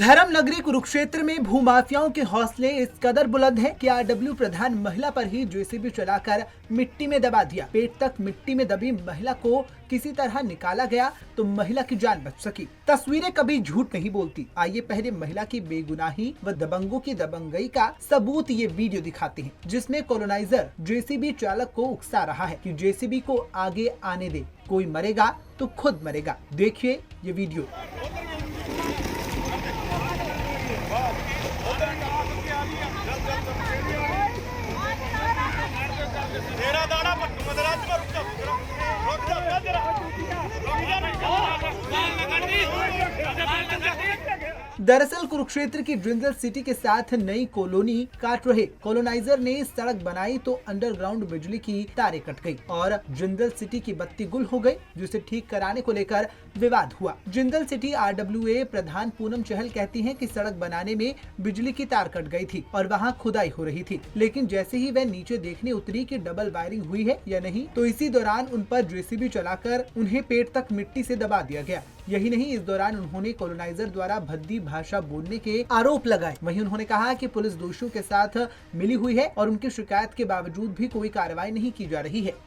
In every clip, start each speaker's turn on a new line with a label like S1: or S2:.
S1: धर्म नगरी कुरुक्षेत्र में भूमाफियाओं के हौसले इस कदर बुलंद हैं कि आरडब्ल्यू प्रधान महिला पर ही जेसीबी चलाकर मिट्टी में दबा दिया। पेट तक मिट्टी में दबी महिला को किसी तरह निकाला गया तो महिला की जान बच सकी। तस्वीरें कभी झूठ नहीं बोलती। आइए पहले महिला की बेगुनाही व दबंगों की दबंगई का सबूत ये वीडियो दिखाते हैं, जिसमें कॉलोनाइजर जेसीबी चालक को उकसा रहा है कि जेसीबी को आगे आने दे, कोई मरेगा तो खुद मरेगा। देखिए ये वीडियो।
S2: तेरा दाना पट्टू मदराज को रुक जा जरा
S1: दरअसल कुरुक्षेत्र की जिंदल सिटी के साथ नई कॉलोनी काट रहे कॉलोनाइजर ने सड़क बनाई तो अंडरग्राउंड बिजली की तारें कट गई और जिंदल सिटी की बत्ती गुल हो गई, जिसे ठीक कराने को लेकर विवाद हुआ। जिंदल सिटी आरडब्ल्यूए प्रधान पूनम चहल कहती हैं कि सड़क बनाने में बिजली की तार कट गई थी और वहां खुदाई हो रही थी, लेकिन जैसे ही वह नीचे देखने उतरी कि डबल वायरिंग हुई है या नहीं, तो इसी दौरान उन पर जेसीबी चलाकर उन्हें पेट तक मिट्टी से दबा दिया गया। यही नहीं, इस दौरान उन्होंने कॉलोनाइजर द्वारा भद्दी भाषा बोलने के आरोप लगाए। वहीं उन्होंने कहा कि पुलिस दोषियों के साथ मिली हुई है और उनकी शिकायत के बावजूद भी कोई कार्रवाई नहीं की जा रही है।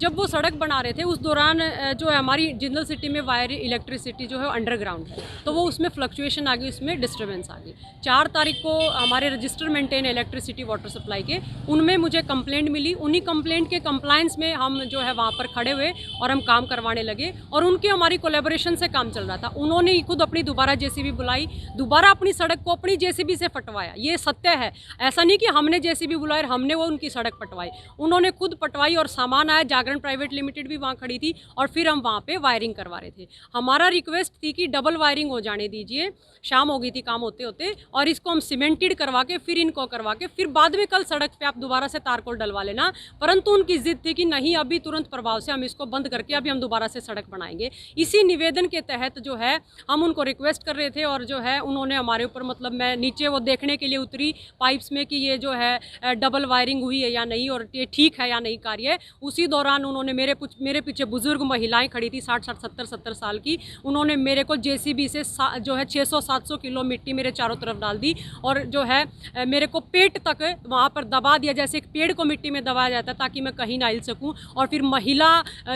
S3: जब वो सड़क बना रहे थे उस दौरान जो है हमारी जिंदल सिटी में वायर इलेक्ट्रिसिटी जो है अंडरग्राउंड है, तो वो उसमें फ्लक्चुएशन आ गई, उसमें डिस्टर्बेंस आ गई। 4 तारीख को हमारे register maintain electricity water supply के उनमें मुझे कंप्लेंट मिली। उन्हीं कंप्लेंट के कंप्लायंस में हम जो है वहाँ पर खड़े हुए और हम काम करवाने लगे और उनके हमारी कोलेबोरेशन से काम चल रहा था। उन्होंने खुद अपनी दोबारा जेसीबी बुलाई, दोबारा अपनी सड़क को अपनी जेसीबी से फटवाया। ये सत्य है, ऐसा नहीं कि हमने जेसीबी बुलाई और हमने वो उनकी सड़क पटवाई। उन्होंने खुद पटवाई और सामान आया, प्राइवेट लिमिटेड भी वहाँ खड़ी थी और फिर हम वहाँ पे वायरिंग करवा रहे थे। हमारा रिक्वेस्ट थी कि डबल वायरिंग हो जाने दीजिए, शाम हो गई थी काम होते होते, और इसको हम सीमेंटेड करवा के फिर इनको करवा के फिर बाद में कल सड़क पे आप दोबारा से तार को डलवा लेना। परंतु उनकी जिद थी कि नहीं, अभी तुरंत प्रभाव से हम इसको बंद करके अभी हम दोबारा से सड़क बनाएंगे। इसी निवेदन के तहत जो है हम उनको रिक्वेस्ट कर रहे थे और जो है उन्होंने हमारे ऊपर मतलब मैं नीचे वो देखने के लिए उतरी पाइप्स में कि ये जो है डबल वायरिंग हुई है या नहीं और ये ठीक है या नहीं कार्य। उसी दौरान उन्होंने मेरे पीछे बुजुर्ग महिलाएं खड़ी थी 60-70 साल की। उन्होंने मेरे को जेसीबी से जो है 600-700 किलो मिट्टी मेरे चारों तरफ डाल दी और जो है मेरे को पेट तक वहाँ पर दबा दिया, जैसे एक पेड़ को मिट्टी में दबाया जाता है ताकि मैं कहीं ना हिल सकूँ। और फिर महिला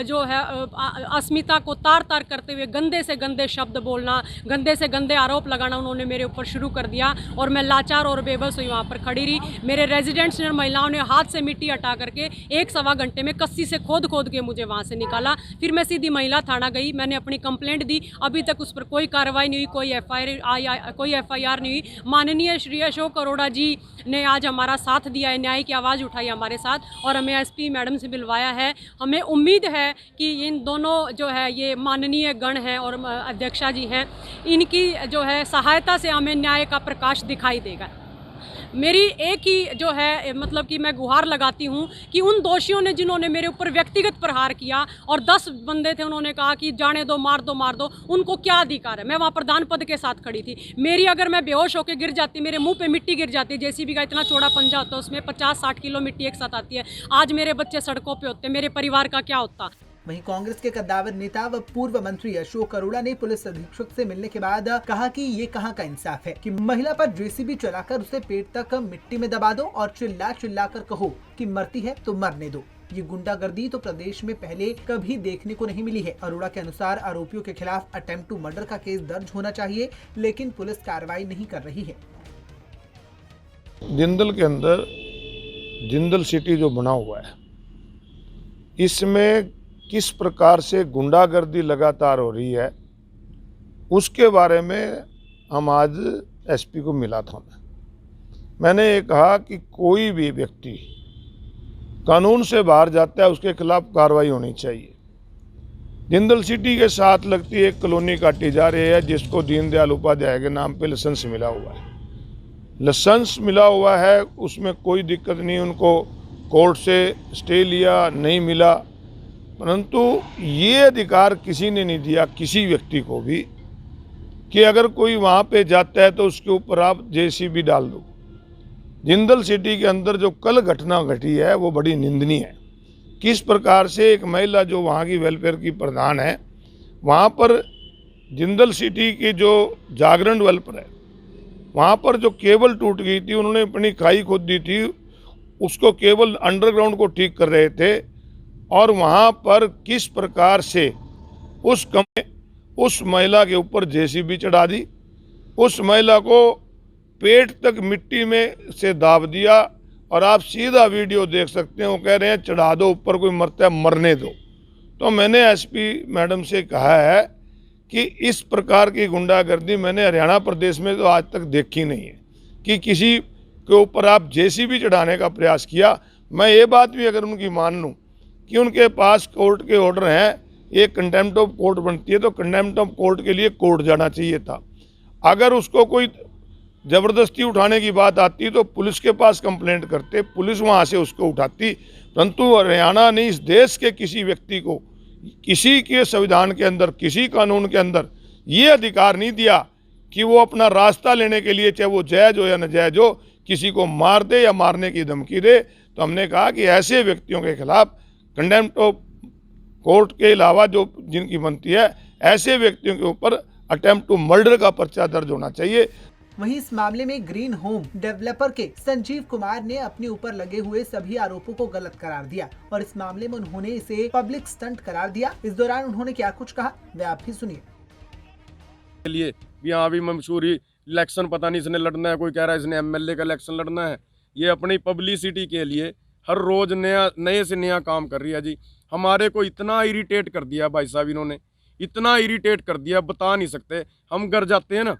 S3: जो है अस्मिता को तार तार करते हुए गंदे से गंदे शब्द बोलना, गंदे से गंदे आरोप लगाना उन्होंने मेरे ऊपर शुरू कर दिया और मैं लाचार और बेबस हुई वहाँ पर खड़ी रही। मेरे रेजिडेंट्स ने, महिलाओं ने हाथ से मिट्टी हटा करके 1-1.25 घंटे में कस्सी से खोद के मुझे वहाँ से निकाला। फिर मैं सीधी महिला थाना गई, मैंने अपनी कंप्लेंट दी। अभी तक उस पर कोई कार्रवाई नहीं हुई, कोई एफआईआर नहीं हुई। माननीय श्री अशोक अरोड़ा जी ने आज हमारा साथ दिया है, न्याय की आवाज़ उठाई हमारे साथ और हमें एसपी मैडम से मिलवाया है। हमें उम्मीद है कि इन दोनों जो है ये माननीय गण हैं और अध्यक्षा जी हैं, इनकी जो है सहायता से हमें न्याय का प्रकाश दिखाई देगा। मेरी एक ही जो है मतलब कि मैं गुहार लगाती हूँ कि उन दोषियों ने जिन्होंने मेरे ऊपर व्यक्तिगत प्रहार किया और 10 बंदे थे, उन्होंने कहा कि जाने दो, मार दो, उनको क्या अधिकार है? मैं वहाँ प्रधान पद के साथ खड़ी थी। मेरी अगर मैं बेहोश होकर गिर जाती, मेरे मुंह पे मिट्टी गिर जाती, जेसीबी का इतना चौड़ा पंजा होता है, उसमें 50-60 किलो मिट्टी एक साथ आती है, आज मेरे बच्चे सड़कों पर होते, मेरे परिवार का क्या होता?
S1: वहीं कांग्रेस के कद्दावर नेता व पूर्व मंत्री अशोक अरोड़ा ने पुलिस अधीक्षक से मिलने के बाद कहा कि ये कहां का इंसाफ है कि महिला पर जेसीबी चलाकर उसे पेट तक मिट्टी में दबा दो और चिल्ला कर कहो कि मरती है तो मरने दो। ये गुंडागर्दी तो प्रदेश में पहले कभी देखने को नहीं मिली है। अरोड़ा के अनुसार आरोपियों के खिलाफ अटेम्प्ट टू मर्डर का केस दर्ज होना चाहिए, लेकिन पुलिस कार्रवाई नहीं कर रही है।
S4: जिंदल के अंदर जिंदल सिटी जो बना हुआ है, इसमें किस प्रकार से गुंडागर्दी लगातार हो रही है, उसके बारे में हम आज एसपी को मिला था। मैंने ये कहा कि कोई भी व्यक्ति कानून से बाहर जाता है, उसके खिलाफ कार्रवाई होनी चाहिए। जिंदल सिटी के साथ लगती एक कॉलोनी काटी जा रही है जिसको दीनदयाल उपाध्याय के नाम पे लाइसेंस मिला हुआ है। लाइसेंस मिला हुआ है, उसमें कोई दिक्कत नहीं, उनको कोर्ट से स्टे लिया नहीं मिला, परंतु ये अधिकार किसी ने नहीं दिया किसी व्यक्ति को भी कि अगर कोई वहाँ पे जाता है तो उसके ऊपर आप जेसीबी डाल दो। जिंदल सिटी के अंदर जो कल घटना घटी है वो बड़ी निंदनीय है। किस प्रकार से एक महिला जो वहाँ की वेलफेयर की प्रधान है, वहाँ पर जिंदल सिटी की जो जागरण डेवलपर है, वहाँ पर जो केबल टूट गई थी, उन्होंने अपनी खाई खोद दी थी, उसको केबल अंडरग्राउंड को ठीक कर रहे थे, और वहाँ पर किस प्रकार से उस महिला के ऊपर जेसीबी चढ़ा दी, उस महिला को पेट तक मिट्टी में से दाब दिया, और आप सीधा वीडियो देख सकते हैं, वो कह रहे हैं चढ़ा दो ऊपर, कोई मरता है मरने दो। तो मैंने एसपी मैडम से कहा है कि इस प्रकार की गुंडागर्दी मैंने हरियाणा प्रदेश में तो आज तक देखी नहीं है कि किसी के ऊपर आप जेसीबी चढ़ाने का प्रयास किया। मैं ये बात भी अगर उनकी मान लूँ कि उनके पास कोर्ट के ऑर्डर हैं, ये कंटेम्प्ट ऑफ कोर्ट बनती है, तो कंटेम्प्ट ऑफ कोर्ट के लिए कोर्ट जाना चाहिए था। अगर उसको कोई ज़बरदस्ती उठाने की बात आती तो पुलिस के पास कंप्लेंट करते, पुलिस वहाँ से उसको उठाती, परंतु हरियाणा ने इस देश के किसी व्यक्ति को किसी के संविधान के अंदर, किसी कानून के अंदर ये अधिकार नहीं दिया कि वो अपना रास्ता लेने के लिए, चाहे वो जायज़ हो या नाजायज़ हो, किसी को मार दे या मारने की धमकी दे। तो हमने कहा कि ऐसे व्यक्तियों के खिलाफ कंडेम्प्ट ऑफ कोर्ट के अलावा जो जिनकी बनती है, ऐसे व्यक्तियों के ऊपर अटेम्प्ट टू मर्डर का पर्चा दर्ज होना चाहिए।
S1: वहीं इस मामले में ग्रीन होम डेवलपर के संजीव कुमार ने अपने ऊपर लगे हुए सभी आरोपों को गलत करार दिया और इस मामले में उन्होंने इसे पब्लिक स्टंट करार दिया। इस दौरान उन्होंने क्या कुछ कहा, वे आप भी सुनिए।
S5: लिए यहाँ भी मंशूरी इलेक्शन पता नहीं इसने लड़ना है, कोई कह रहा है इसने एमएलए का इलेक्शन लड़ना है। ये अपनी पब्लिसिटी के लिए हर रोज नए से नया काम कर रही है जी। हमारे को इतना इरिटेट कर दिया भाई साहब, इन्होंने इतना इरिटेट कर दिया, बता नहीं सकते। हम घर जाते हैं ना,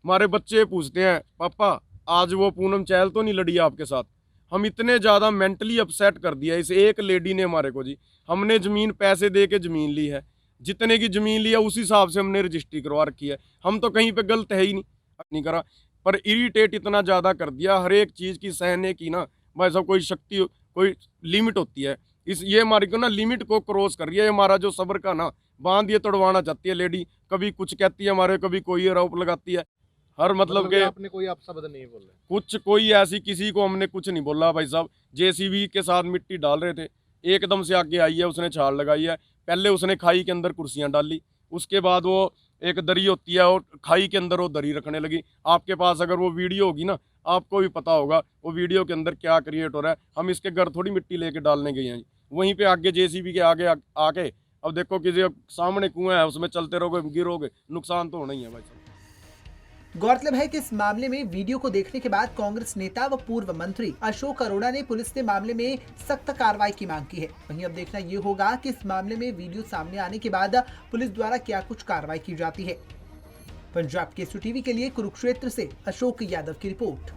S5: हमारे बच्चे पूछते हैं पापा आज वो पूनम चहल तो नहीं लड़ी आपके साथ। हम इतने ज़्यादा मेंटली अपसेट कर दिया इस एक लेडी ने हमारे को जी। हमने ज़मीन पैसे दे के ज़मीन ली है, जितने की ज़मीन लिया उस हिसाब से हमने रजिस्ट्री करवा रखी है। हम तो कहीं पे गलत है ही नहीं करा, पर इरिटेट इतना ज़्यादा कर दिया। हर एक चीज़ की सहने की ना भाई साहब कोई शक्ति, कोई लिमिट होती है। ये हमारी को ना लिमिट को क्रॉस कर रही है। हमारा जो सब्र का ना बांध ये तोड़वाना चाहती है लेडी। कभी कुछ कहती है हमारे, कभी कोई आरोप लगाती है। हर मतलब के
S2: आपने कोई अपशब्द नहीं बोला?
S5: कुछ कोई ऐसी किसी को हमने कुछ नहीं बोला भाई साहब। जेसीबी के साथ मिट्टी डाल रहे थे, एकदम से आगे आई है, उसने छाल लगाई है। पहले उसने खाई के अंदर कुर्सियां डाली, उसके बाद वो एक दरी होती है और खाई के अंदर वो दरी रखने लगी। आपके पास अगर वो वीडियो होगी ना, आपको भी पता होगा वो वीडियो के अंदर क्या क्रिएट हो रहा है। हम इसके घर थोड़ी मिट्टी लेके डालने गए हैं, वहीं पे आगे जेसीबी के आगे आके अब देखो किसी सामने कुआं है उसमें चलते रहोगे, गिरोगे, नुकसान तो होना ही है भाई साहब।
S1: गौरतलब है कि इस मामले में वीडियो को देखने के बाद कांग्रेस नेता व पूर्व मंत्री अशोक अरोड़ा ने पुलिस से मामले में सख्त कार्रवाई की मांग की है। वहीं अब देखना ये होगा कि इस मामले में वीडियो सामने आने के बाद पुलिस द्वारा क्या कुछ कार्रवाई की जाती है। पंजाब केसरी टीवी के लिए कुरुक्षेत्र से अशोक यादव की रिपोर्ट।